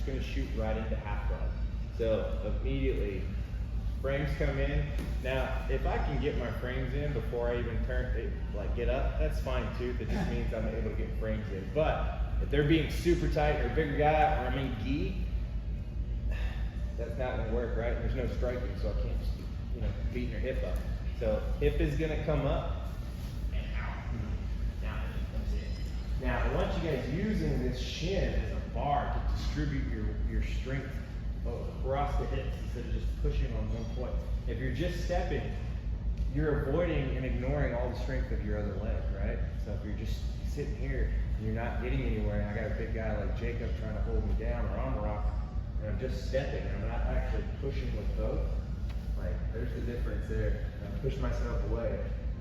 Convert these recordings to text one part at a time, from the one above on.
just gonna shoot right into half guard. So immediately, frames come in. Now, if I can get my frames in before I even get up, that's fine too. That just means I'm able to get frames in. But if they're being super tight or a bigger guy or I'm in gi, that's not gonna work, right? There's no striking, so I can't just, beating your hip up. So hip is gonna come up and out. Now it comes in. Now I want you guys using this shin as a bar to distribute your strength across the hips instead of just pushing on one point. If you're just stepping, you're avoiding and ignoring all the strength of your other leg, right? So if you're just sitting here and you're not getting anywhere, and I got a big guy like Jacob trying to hold me down or on the rock, and I'm just stepping, and I'm not actually pushing with both, like there's the difference there. I push myself away.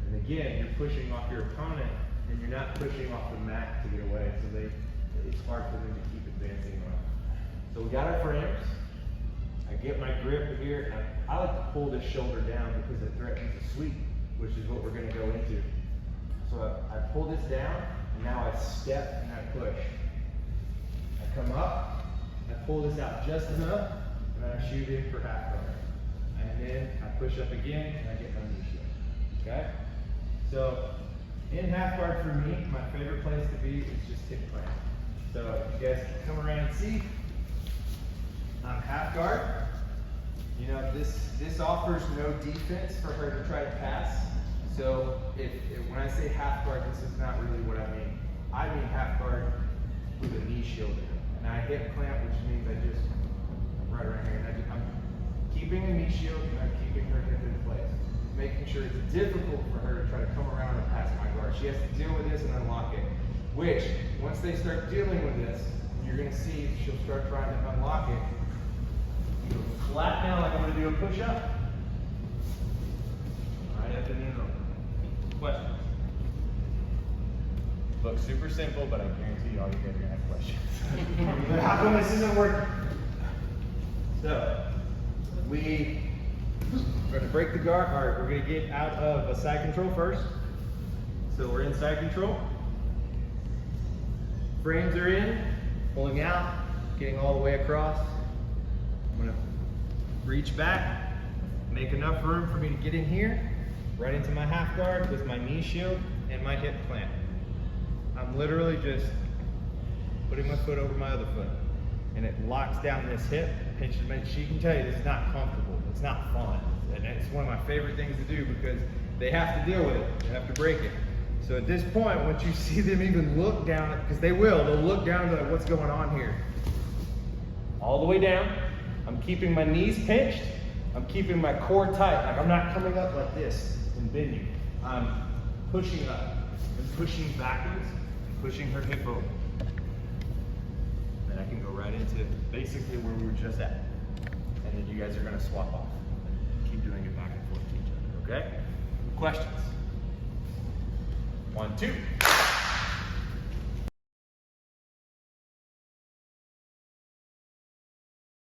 And again, you're pushing off your opponent and you're not pushing off the mat to get away, so it's hard for them to keep advancing on. So we got our frames. I get my grip here, and I like to pull this shoulder down because it threatens a sweep, which is what we're going to go into. So I pull this down, and now I step and I push. I come up, I pull this out just enough, and then I shoot in for half guard. And then I push up again, and I get my knee shield. Okay? So in half guard for me, my favorite place to be is just hip plant. So if you guys can come around and see, I'm half guard. This offers no defense for her to try to pass. So when I say half guard, this is not really what I mean. I mean half guard with a knee shield in it. And I hip clamp, which means I'm right around here. And I'm keeping a knee shield and I'm keeping her hip in place. Making sure it's difficult for her to try to come around and pass my guard. She has to deal with this and unlock it. Which, once they start dealing with this, you're gonna see she'll start trying to unlock it. You go flat down like I'm gonna do a push-up. Right up and in. Questions? Looks super simple, but I guarantee you all you guys are gonna have questions. How come this isn't working? So, we're gonna break the guard. All right, we're gonna get out of a side control first. So we're in side control. Frames are in, pulling out, getting all the way across. I'm gonna reach back, make enough room for me to get in here, right into my half guard with my knee shield and my hip plant. I'm literally just putting my foot over my other foot, and it locks down this hip, pinches me. She can tell you this is not comfortable, it's not fun, and it's one of my favorite things to do because they have to deal with it, they have to break it. So at this point, once you see them even look down, because they'll look down and be like, what's going on here? All the way down, I'm keeping my knees pinched, I'm keeping my core tight, like I'm not coming up like this and bending. I'm pushing up and pushing backwards, pushing her hip over. Then I can go right into basically where we were just at. And then you guys are gonna swap off. Keep doing it back and forth to each other, okay? Questions? 1, 2.